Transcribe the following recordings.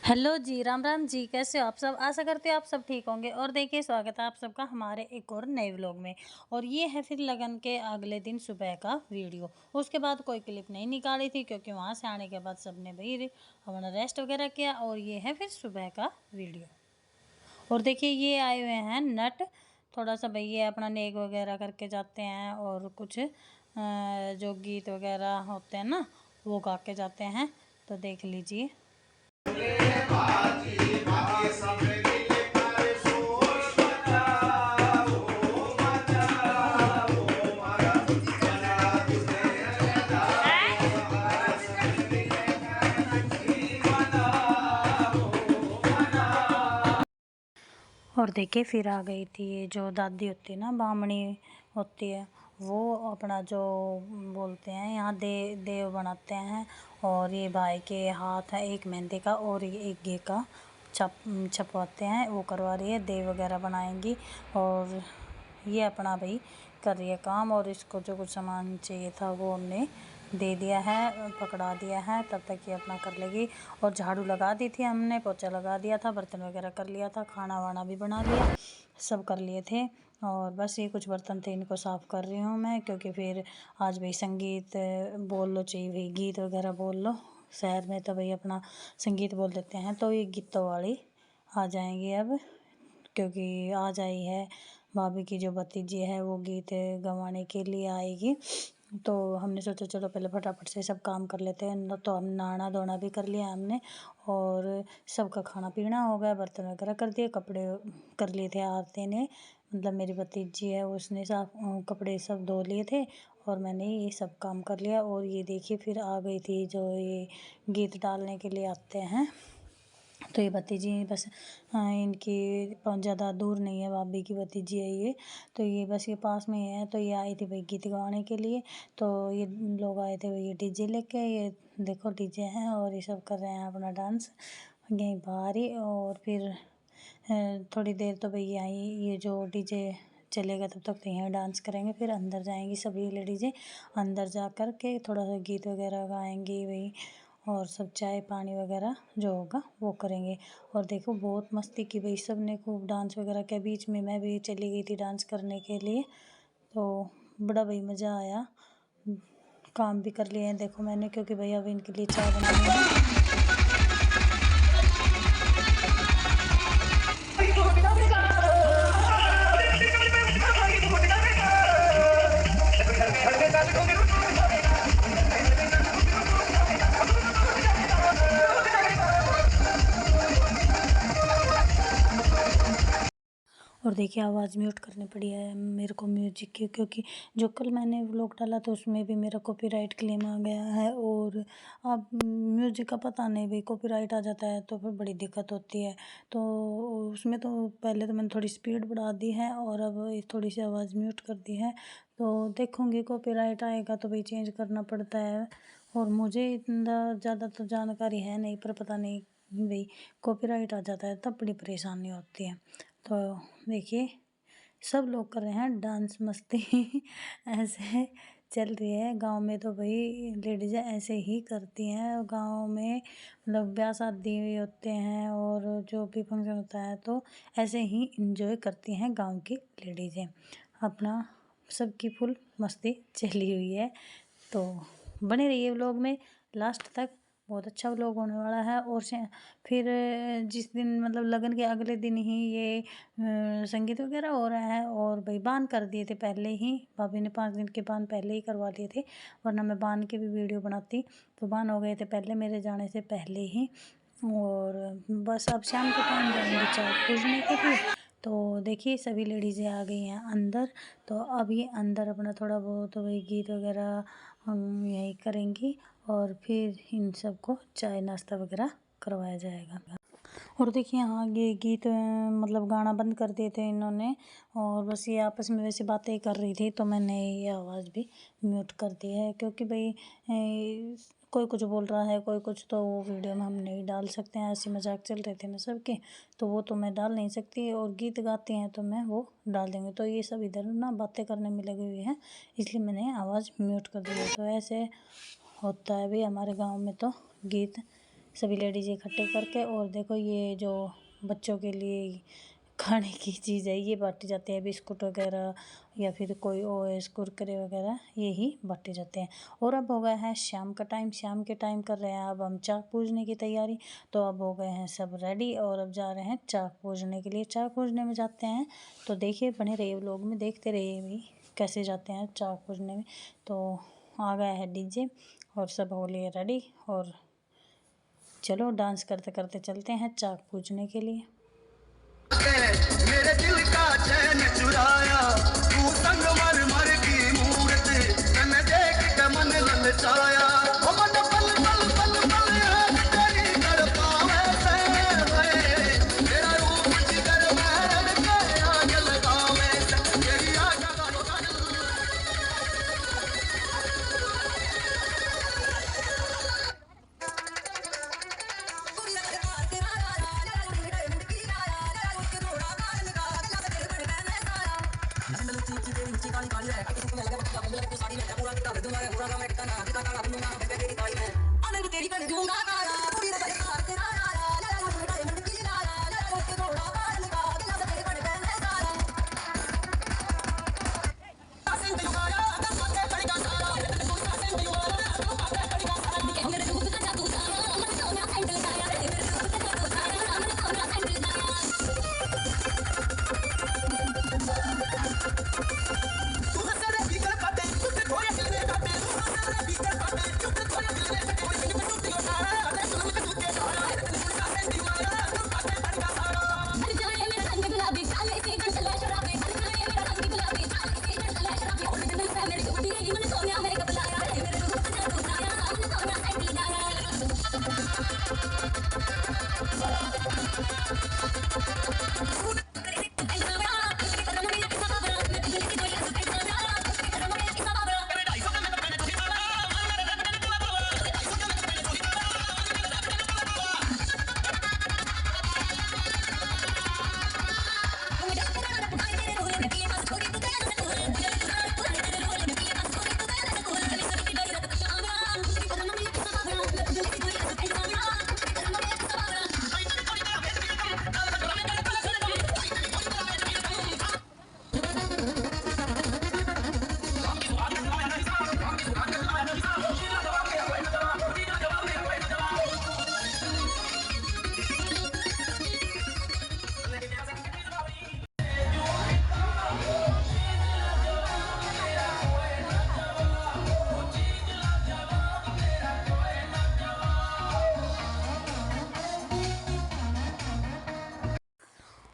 Hello जी, राम राम जी, कैसे हो आप सब? आशा करते हैं आप सब ठीक होंगे। और देखिए, स्वागत है आप सबका हमारे एक और नए व्लॉग में। और ये है फिर लगन के अगले दिन सुबह का वीडियो। उसके बाद कोई क्लिप नहीं निकाली थी क्योंकि वहाँ से आने के बाद सबने भाई अपना रेस्ट वगैरह किया। और ये है फिर सुबह का वीडियो। और देखिए, ये आए हुए हैं नट, थोड़ा सा भाई ये अपना नेक वगैरह करके जाते हैं और कुछ जो गीत वगैरह होते हैं ना, वो गा के जाते हैं। तो देख लीजिए। और देखिए, फिर आ गई थी ये जो दादी होती है ना, बामणी होती है, वो अपना जो बोलते हैं यहाँ देव बनाते हैं। और ये भाई के हाथ है एक मेहंदी का और ये एक घी का छपवाते हैं, वो करवा रही है, देव वगैरह बनाएंगी। और ये अपना भाई कर रही है काम। और इसको जो कुछ सामान चाहिए था वो हमने दे दिया है, पकड़ा दिया है, तब तक ये अपना कर लेगी। और झाड़ू लगा दी थी हमने, पोछा लगा दिया था, बर्तन वगैरह कर लिया था, खाना वाना भी बना लिया, सब कर लिए थे। और बस ये कुछ बर्तन थे, इनको साफ़ कर रही हूँ मैं, क्योंकि फिर आज भाई संगीत बोल लो, चाहिए भाई गीत वगैरह बोल लो। शहर में तो भाई अपना संगीत बोल देते हैं, तो ये गीतों वाली आ जाएंगी अब, क्योंकि आज आई है भाभी की जो भतीजी है, वो गीत गवाने के लिए आएगी। तो हमने सोचा चलो पहले फटाफट से सब काम कर लेते हैं। तो हम नहाना धोना भी कर लिया हमने, और सबका खाना पीना हो गया, बर्तन वगैरह कर दिए, कपड़े कर लिए थे आरती ने, मतलब मेरी भतीजी है उसने साफ कपड़े सब धो लिए थे, और मैंने ये सब काम कर लिया। और ये देखिए, फिर आ गई थी जो ये गीत डालने के लिए आते हैं, तो ये भतीजी बस, हाँ, इनकी ज़्यादा दूर नहीं है, भाभी की भतीजी है ये, तो ये बस ये पास में ही है। तो ये आई थी भाई गीत गाने के लिए। तो ये लोग आए थे भाई ये डीजे लेके, ये देखो डीजे हैं और ये सब कर रहे हैं अपना डांस यहीं बाहर ही। और फिर थोड़ी देर तो भाई आई, ये जो डीजे चलेगा तब तक तो यहाँ डांस करेंगे, फिर अंदर जाएंगी सभी लेडीज़ें, अंदर जा कर के थोड़ा सा गीत वगैरह गाएंगी भाई, और सब चाय पानी वगैरह जो होगा वो करेंगे। और देखो, बहुत मस्ती की भाई, सब ने खूब डांस वगैरह के बीच में मैं भी चली गई थी डांस करने के लिए। तो बड़ा भाई मज़ा आया, काम भी कर लिए हैं देखो मैंने, क्योंकि भाई अब इनके लिए चाय बनानी है। और देखिए, आवाज़ म्यूट करनी पड़ी है मेरे को म्यूजिक की, क्योंकि जो कल मैंने व्लॉग डाला तो उसमें भी मेरा कॉपीराइट क्लेम आ गया है। और अब म्यूजिक का पता नहीं भाई, कॉपीराइट आ जाता है तो फिर बड़ी दिक्कत होती है। तो उसमें तो पहले तो मैंने थोड़ी स्पीड बढ़ा दी है और अब थोड़ी सी आवाज़ म्यूट कर दी है। तो देखूँगी, कॉपीराइट आएगा तो भाई चेंज करना पड़ता है। और मुझे इतना ज़्यादा तो जानकारी है नहीं, पर पता नहीं भाई कॉपीराइट आ जाता है तब बड़ी परेशानी होती है। तो देखिए, सब लोग कर रहे हैं डांस मस्ती ऐसे चल रही है। गांव में तो भाई लेडीज़ ऐसे ही करती हैं, गांव में मतलब ब्याह शादी होते हैं और जो भी फंक्शन होता है तो ऐसे ही इंजॉय करती हैं गांव की लेडीज़ें, अपना सबकी फुल मस्ती चली हुई है। तो बने रहिए व्लॉग में लास्ट तक, बहुत अच्छा व्लॉग होने वाला है। और फिर जिस दिन मतलब लगन के अगले दिन ही ये संगीत वगैरह हो रहा है। और भाई बान कर दिए थे पहले ही, भाभी ने 5 दिन के बान पहले ही करवा लिए थे, वरना मैं बान के भी वीडियो बनाती। तो बान हो गए थे पहले, मेरे जाने से पहले ही। और बस अब शाम के टाइम जाएंगे चाय पूजने के लिए। तो देखिए, सभी लेडीज़ें आ गई हैं अंदर। तो अब ये अंदर अपना थोड़ा बहुत वही गीत वगैरह हम यही करेंगी, और फिर इन सबको चाय नाश्ता वगैरह करवाया जाएगा। और देखिए, यहाँ ये गीत मतलब गाना बंद कर दिए थे इन्होंने, और बस ये आपस में वैसे बातें कर रही थी, तो मैंने ये आवाज़ भी म्यूट कर दी है, क्योंकि भाई कोई कुछ बोल रहा है, कोई कुछ, तो वो वीडियो में हम नहीं डाल सकते हैं। ऐसे मजाक चल रहे थे ना सबके, तो वो तो मैं डाल नहीं सकती, और गीत गाती हैं तो मैं वो डाल देंगे। तो ये सब इधर ना बातें करने में लगे हुए हैं, इसलिए मैंने आवाज़ म्यूट कर दी है। तो ऐसे होता है भाई हमारे गाँव में, तो गीत सभी लेडीज इकट्ठे करके। और देखो ये जो बच्चों के लिए खाने की चीज़ है ये बांटे जाते हैं, बिस्कुट वगैरह या फिर कोई ओएस कुरकुरे वगैरह यही बांटे जाते हैं। और अब हो गया है शाम का टाइम, शाम के टाइम कर रहे हैं अब हम चाक पूजने की तैयारी। तो अब हो गए हैं सब रेडी और अब जा रहे हैं चाक पूजने के लिए। चाक पूजने में जाते हैं तो देखिए बने रहिए व्लॉग में, देखते रहिए भी कैसे जाते हैं चाक पूजने में। तो आ गया है डीजे और सब हो लिए रेडी और चलो डांस करते करते चलते हैं चाक पूजने के लिए। मेरे दिल का चैन चुराया तू संगमरमर की मूरत, तन्ने देख के मन ललचाया। ओ मन पल पल पल पल याद तेरी तड़पावे से वे, तेरा रूप जिगर में के आग लगावे से, तेरी आग लगावे।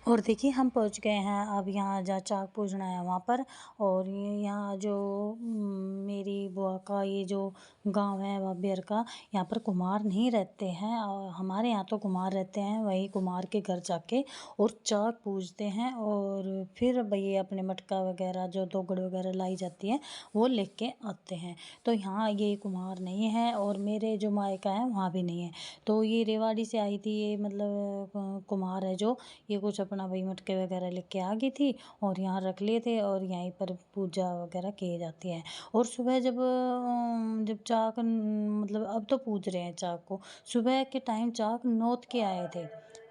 और देखिए हम पहुंच गए हैं अब यहाँ जहाँ चाक पूजना है वहाँ पर। और ये यहाँ जो मेरी बुआ का ये जो गांव है बाबियर का, यहाँ पर कुम्हार नहीं रहते हैं और हमारे यहाँ तो कुम्हार रहते हैं, वही कुम्हार के घर जाके और चाक पूजते हैं। और फिर भैया अपने मटका वगैरह जो दोगड़ वगैरह लाई जाती है वो लेके आते हैं। तो यहाँ ये कुम्हार नहीं है और मेरे जो मायका है वहाँ भी नहीं है। तो ये रेवाड़ी से आई थी ये मतलब कुम्हार है जो, ये कुछ अपना वही मटके वगैरह लेके आ गई थी और यहाँ रख लिए थे और यहीं पर पूजा वगैरह की जाती है। और सुबह जब चाक मतलब अब तो पूज रहे हैं चाक को, सुबह के टाइम चाक नोत के आए थे,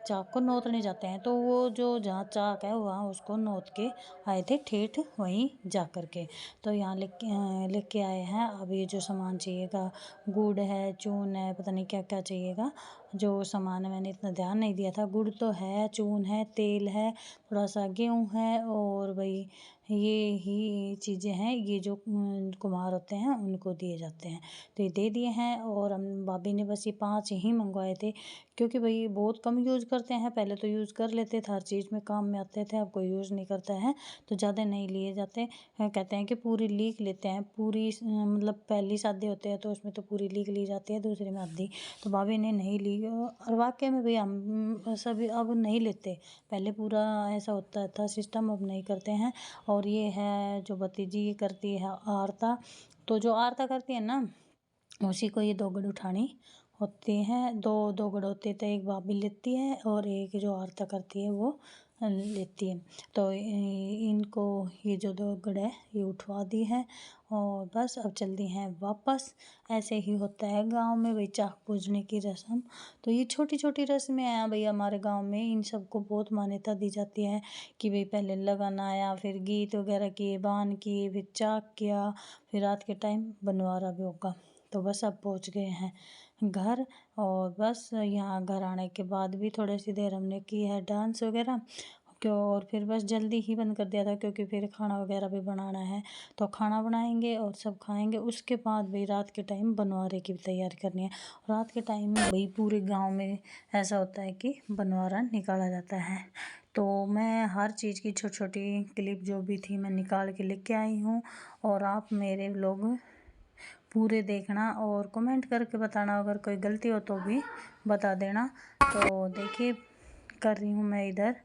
चाक को नोतने जाते हैं। तो वो जो जहाँ चाक है वहाँ उसको नोत के आए थे ठेठ वहीं जा कर के। तो यहाँ लेके आए हैं। अब ये जो सामान चाहिएगा, गुड़ है, चून है, पता नहीं क्या क्या चाहिएगा जो सामान है, मैंने इतना ध्यान नहीं दिया था। गुड़ तो है, चून है, तेल है, थोड़ा सा गेहूँ है और भाई ये ही चीज़ें हैं ये जो कुम्हार होते हैं उनको दिए जाते हैं। तो ये दे दिए हैं और हम भाभी ने बस ये 5 ही मंगवाए थे क्योंकि भाई बहुत कम यूज़ करते हैं। पहले तो यूज़ कर लेते थे, हर चीज़ में काम में आते थे, अब कोई यूज़ नहीं करता है तो ज़्यादा नहीं लिए जाते हैं। कहते हैं कि पूरी लीक लेते हैं, पूरी मतलब पहली शादी होते हैं तो उसमें तो पूरी लीक ली जाती है, दूसरे में आधी। तो भाभी ने नहीं ली और वाकई में भाई हम सभी अब नहीं लेते, पहले पूरा ऐसा होता था सिस्टम, अब नहीं करते हैं। और ये है जो भतीजी करती है आरता, तो जो आरता करती है ना उसी को ये दोगड़ उठानी होती हैं। दो दोगड़ होते थे, एक भाभी लेती है और एक जो आरता करती है वो लेती है। तो इनको ये जो दगड़ है ये उठवा दी है और बस अब चलती हैं वापस। ऐसे ही होता है गांव में भाई चाक पूजने की रस्म। तो ये छोटी छोटी रस्में हैं भाई हमारे गांव में, इन सबको बहुत मान्यता दी जाती है कि भाई पहले लगन आया, फिर गीत वगैरह किए, बान किए, फिर चाक किया, फिर रात के टाइम बनवारा भी होगा। तो बस अब पहुंच गए हैं घर और बस यहाँ घर आने के बाद भी थोड़ी सी देर हमने की है डांस वगैरह क्यों, और फिर बस जल्दी ही बंद कर दिया था क्योंकि फिर खाना वगैरह भी बनाना है। तो खाना बनाएंगे और सब खाएंगे, उसके बाद भाई रात के टाइम बनवारे की तैयारी करनी है। रात के टाइम में भाई पूरे गांव में ऐसा होता है कि बनवारा निकाला जाता है। तो मैं हर चीज़ की छोटी छोटी क्लिप जो भी थी मैं निकाल के लेके आई हूँ और आप मेरे लोग पूरे देखना और कमेंट करके बताना, अगर कोई गलती हो तो भी बता देना। तो देखिए कर रही हूँ मैं इधर